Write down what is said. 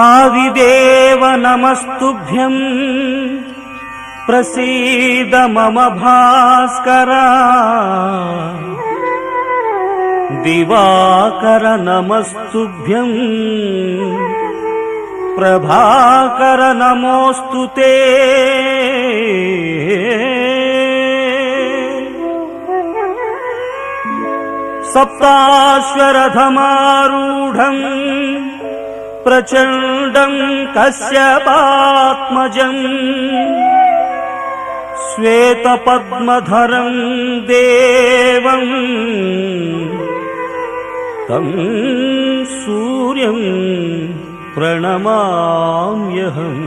आदिदेव नमस्तुभ्यं प्रसीद मम भास्कर दिवाकर नमस्तुभ्यं प्रभाकर नमोस्तुते सप्ताश्वरथमारूढं प्रचण्डं कश्यपात्मजं श्वेतपद्मधरं देवं तं सूर्यं प्रणमाम्यहम्।